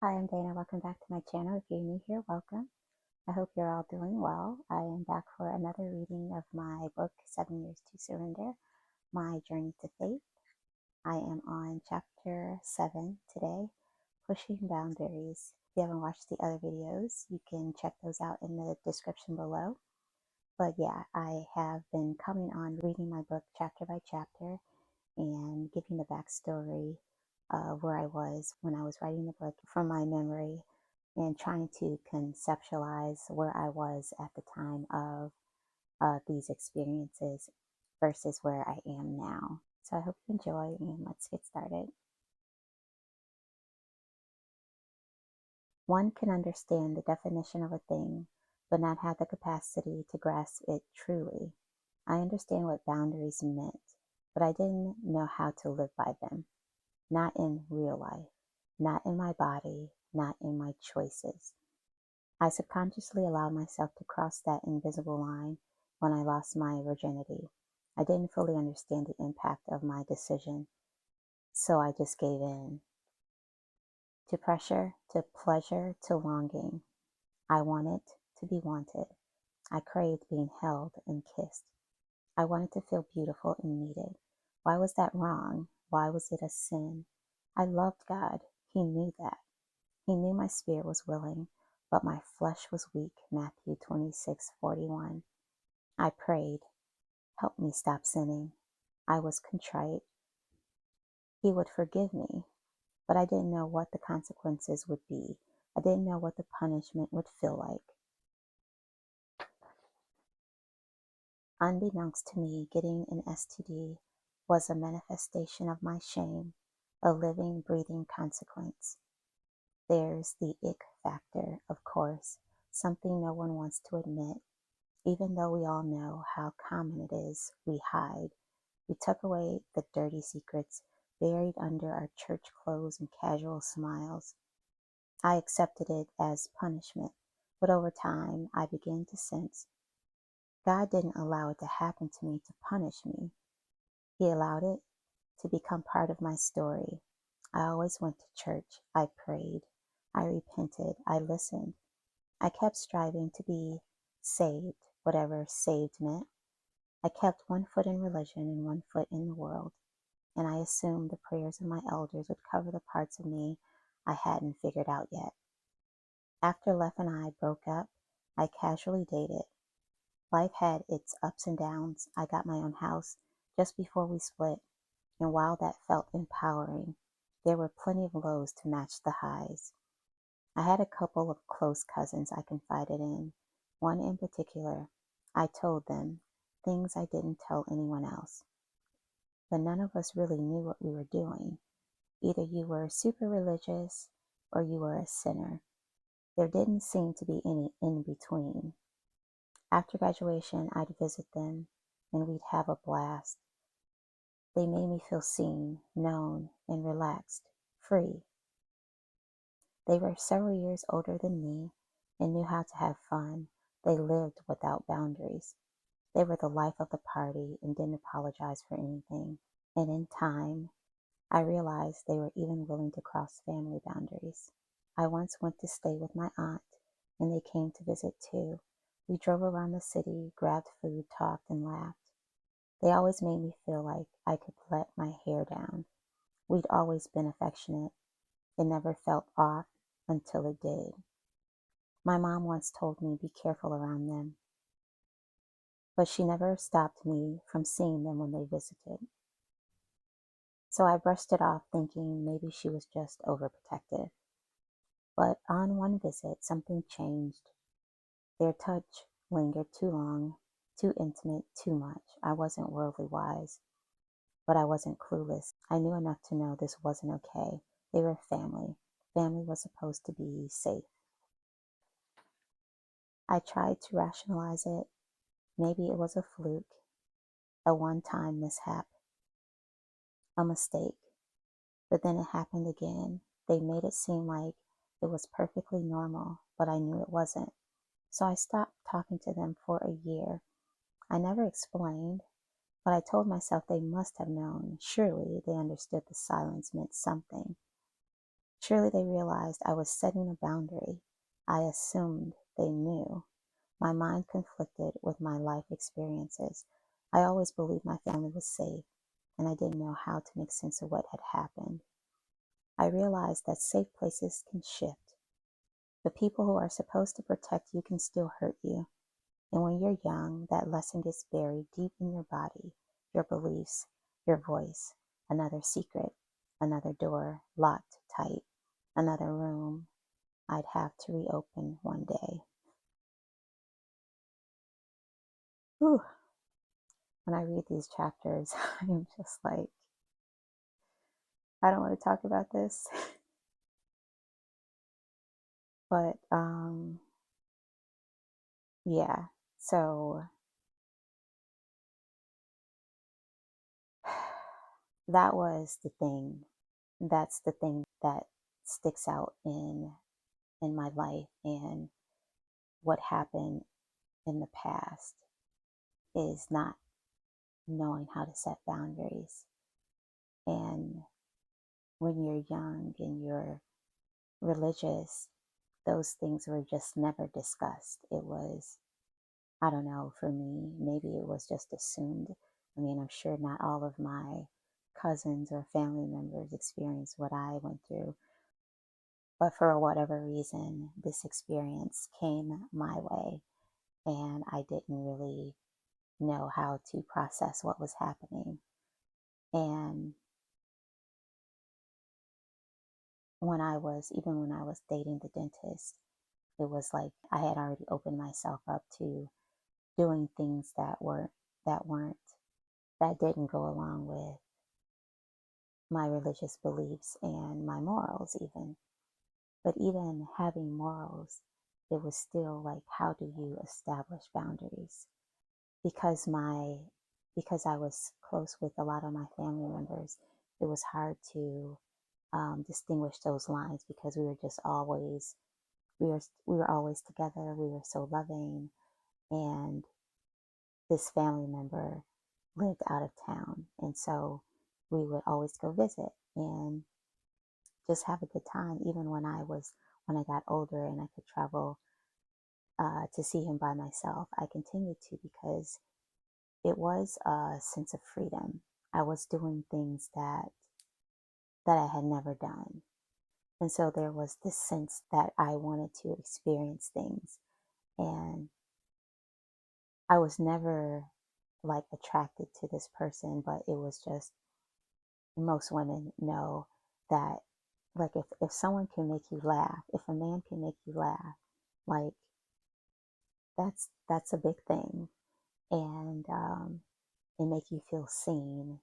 Hi, I'm Dana. Welcome back to my channel. If you're new here, welcome. I hope you're all doing well. I am back for another reading of my book, 7 Years to Surrender, My Journey to Faith. I am on chapter 7 today, Pushing Boundaries. If you haven't watched the other videos, you can check those out in the description below. But yeah, I have been coming on reading my book chapter by chapter and giving the backstory of where I was when I was writing the book from my memory and trying to conceptualize where I was at the time of these experiences versus where I am now. So I hope you enjoy, and let's get started. One can understand the definition of a thing, but not have the capacity to grasp it truly. I understand what boundaries meant, but I didn't know how to live by them. Not in real life, not in my body, not in my choices. I subconsciously allowed myself to cross that invisible line when I lost my virginity. I didn't fully understand the impact of my decision, so I just gave in. To pressure, to pleasure, to longing. I wanted to be wanted. I craved being held and kissed. I wanted to feel beautiful and needed. Why was that wrong? Why was it a sin? I loved God. He knew that. He knew my spirit was willing, but my flesh was weak. Matthew 26:41. I prayed, help me stop sinning. I was contrite. He would forgive me, but I didn't know what the consequences would be. I didn't know what the punishment would feel like. Unbeknownst to me, getting an STD was a manifestation of my shame, a living, breathing consequence. There's the ick factor, of course, something no one wants to admit. Even though we all know how common it is, we hide. We tuck away the dirty secrets buried under our church clothes and casual smiles. I accepted it as punishment, but over time I began to sense God didn't allow it to happen to me to punish me. He allowed it to become part of my story. I always went to church. I prayed. I repented. I listened. I kept striving to be saved, whatever saved meant. I kept one foot in religion and one foot in the world, and I assumed the prayers of my elders would cover the parts of me I hadn't figured out yet. After Lef and I broke up, I casually dated. Life had its ups and downs. I got my own house just before we split, and while that felt empowering, there were plenty of lows to match the highs. I had a couple of close cousins I confided in. One in particular, I told them things I didn't tell anyone else. But none of us really knew what we were doing. Either you were super religious or you were a sinner. There didn't seem to be any in between. After graduation, I'd visit them and we'd have a blast. They made me feel seen, known, and relaxed, free. They were several years older than me and knew how to have fun. They lived without boundaries. They were the life of the party and didn't apologize for anything. And in time, I realized they were even willing to cross family boundaries. I once went to stay with my aunt, and they came to visit too. We drove around the city, grabbed food, talked, and laughed. They always made me feel like I could let my hair down. We'd always been affectionate. It never felt off until it did. My mom once told me be careful around them, but she never stopped me from seeing them when they visited. So I brushed it off thinking maybe she was just overprotective. But on one visit, something changed. Their touch lingered too long, too intimate, too much. I wasn't worldly wise, but I wasn't clueless. I knew enough to know this wasn't okay. They were family. Family was supposed to be safe. I tried to rationalize it. Maybe it was a fluke, a one-time mishap, a mistake. But then it happened again. They made it seem like it was perfectly normal, but I knew it wasn't. So I stopped talking to them for a year. I never explained, but I told myself they must have known. Surely they understood the silence meant something. Surely they realized I was setting a boundary. I assumed they knew. My mind conflicted with my life experiences. I always believed my family was safe, and I didn't know how to make sense of what had happened. I realized that safe places can shift. The people who are supposed to protect you can still hurt you. And when you're young, that lesson gets buried deep in your body, your beliefs, your voice, another secret, another door locked tight, another room I'd have to reopen one day. Whew. When I read these chapters, I'm just like, I don't want to talk about this. But yeah, so that was the thing. That's the thing that sticks out in my life, and what happened in the past is not knowing how to set boundaries. And when you're young and you're religious, those things were just never discussed. It was, I don't know, for me, maybe it was just assumed. I mean, I'm sure not all of my cousins or family members experienced what I went through, but for whatever reason, this experience came my way, and I didn't really know how to process what was happening. And even when I was dating the dentist, it was like I had already opened myself up to doing things that weren't, that didn't go along with my religious beliefs and my morals even. But even having morals, it was still like, how do you establish boundaries? Because I was close with a lot of my family members, it was hard to distinguish those lines, because we were just always we were always together. We were so loving, and this family member lived out of town, and so we would always go visit and just have a good time. Even when I got older and I could travel to see him by myself, I continued to, because it was a sense of freedom. I was doing things that I had never done. And so there was this sense that I wanted to experience things. And I was never like attracted to this person, but it was just, most women know that, like, if someone can make you laugh, if a man can make you laugh, like, that's a big thing. And it make you feel seen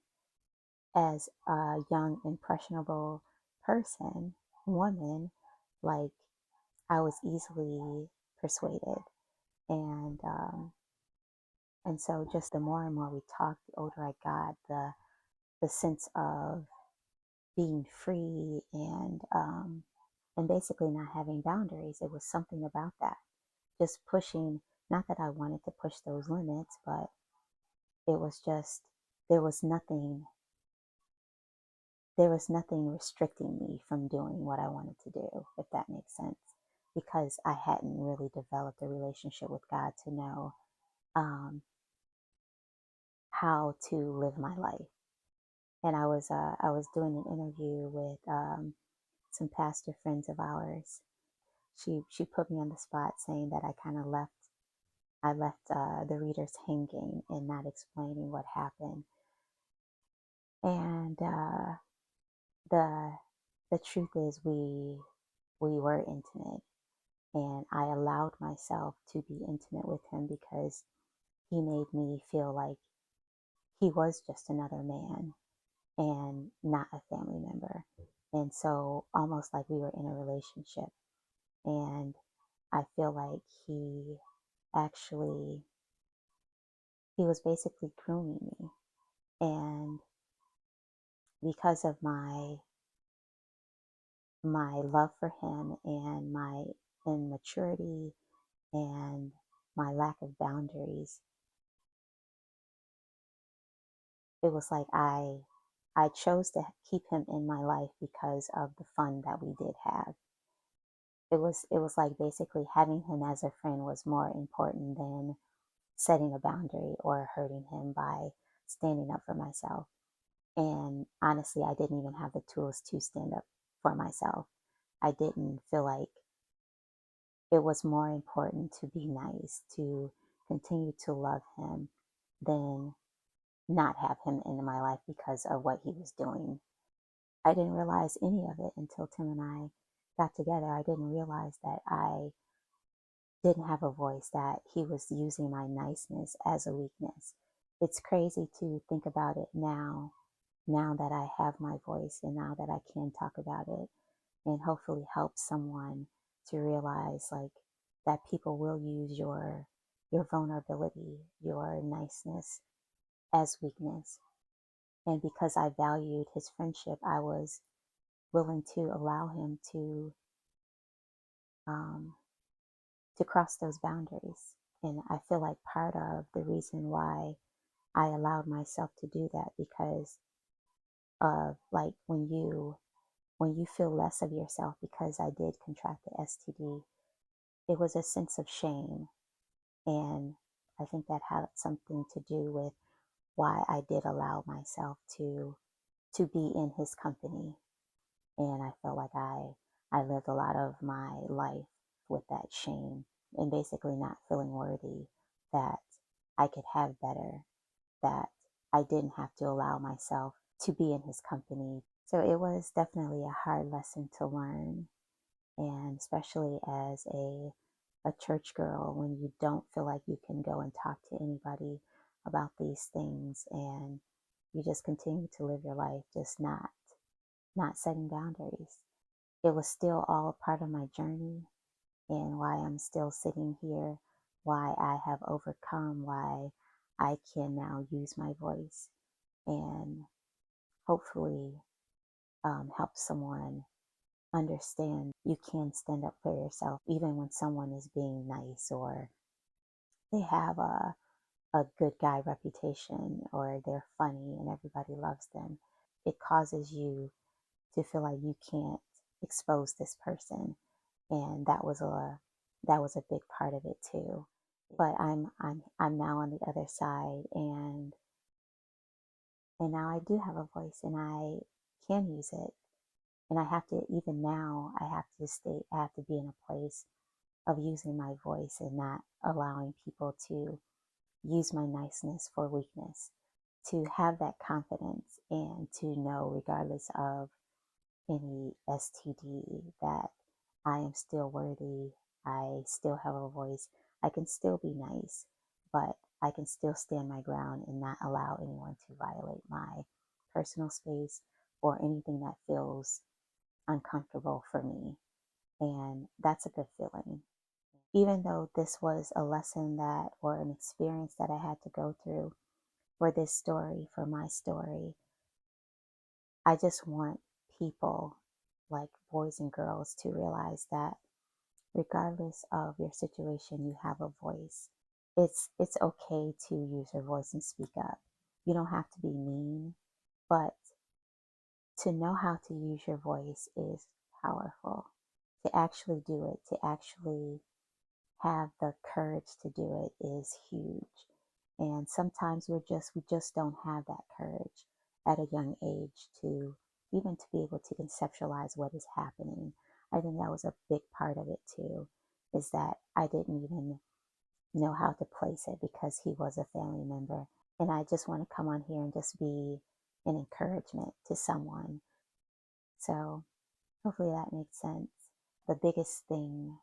as a young, impressionable person, woman. Like, I was easily persuaded. And and so just the more and more we talked, the older I got, the sense of being free, and basically not having boundaries. It was something about that. Just pushing, not that I wanted to push those limits, but it was just, there was nothing restricting me from doing what I wanted to do, if that makes sense. Because I hadn't really developed a relationship with God to know how to live my life. And I was doing an interview with some pastor friends of ours. She put me on the spot, saying that I left the readers hanging and not explaining what happened. And the truth is, we were intimate, and I allowed myself to be intimate with him because he made me feel like he was just another man and not a family member. And so, almost like we were in a relationship. And I feel like actually, he was basically grooming me. And because of my love for him and my immaturity and my lack of boundaries, it was like I chose to keep him in my life because of the fun that we did have. It was like basically having him as a friend was more important than setting a boundary or hurting him by standing up for myself. And honestly, I didn't even have the tools to stand up for myself. I didn't feel like it was more important to be nice, to continue to love him than not have him in my life because of what he was doing. I didn't realize any of it until Tim and I got together. I didn't realize that I didn't have a voice, that he was using my niceness as a weakness. It's crazy to think about it now that I have my voice and now that I can talk about it and hopefully help someone to realize like that people will use your vulnerability, your niceness as weakness. And because I valued his friendship, I was willing to allow him um, to cross those boundaries. And I feel like part of the reason why I allowed myself to do that because of like when you feel less of yourself because I did contract the STD, it was a sense of shame. And I think that had something to do with why I did allow myself to be in his company. And I felt like I lived a lot of my life with that shame and basically not feeling worthy that I could have better, that I didn't have to allow myself to be in his company. So it was definitely a hard lesson to learn. And especially as a church girl, when you don't feel like you can go and talk to anybody about these things and you just continue to live your life just not setting boundaries. It was still all a part of my journey and why I'm still sitting here, why I have overcome, why I can now use my voice and hopefully help someone understand you can stand up for yourself even when someone is being nice or they have a good guy reputation or they're funny and everybody loves them. It causes you to feel like you can't expose this person. And that was a big part of it too. But I'm now on the other side and now I do have a voice and I can use it. And I have to, even now, I have to be in a place of using my voice and not allowing people to use my niceness for weakness, to have that confidence and to know, regardless of any STD, that I am still worthy. I still have a voice. I can still be nice, but I can still stand my ground and not allow anyone to violate my personal space or anything that feels uncomfortable for me. And that's a good feeling. Even though this was a lesson that, or an experience that I had to go through for this story, for my story, I just want people, like boys and girls, to realize that regardless of your situation, you have a voice. It's okay to use your voice and speak up. You don't have to be mean, but to know how to use your voice is powerful. To actually do it, to actually have the courage to do it is huge. And sometimes we just don't have that courage at a young age to even to be able to conceptualize what is happening. I think that was a big part of it too, is that I didn't even know how to place it because he was a family member. And I just want to come on here and just be an encouragement to someone. So hopefully that makes sense. The biggest thing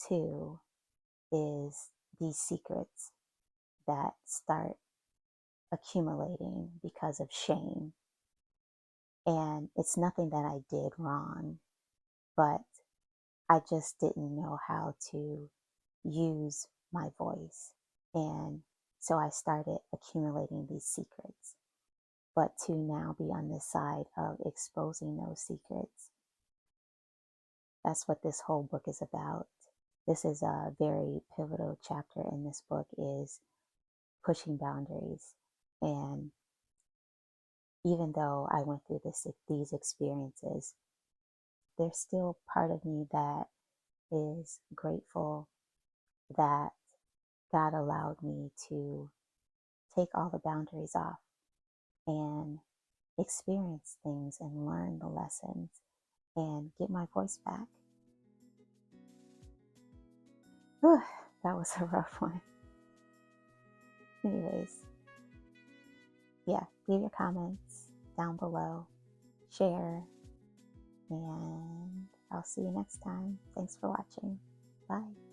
too is these secrets that start accumulating because of shame. And it's nothing that I did wrong, but I just didn't know how to use my voice. And so I started accumulating these secrets. But to now be on the side of exposing those secrets, that's what this whole book is about. This is a very pivotal chapter in this book is pushing boundaries. And even though I went through these experiences, there's still part of me that is grateful that God allowed me to take all the boundaries off and experience things and learn the lessons and get my voice back. Whew, that was a rough one. Anyways, yeah, leave your comments down below, share, and I'll see you next time. Thanks for watching. Bye.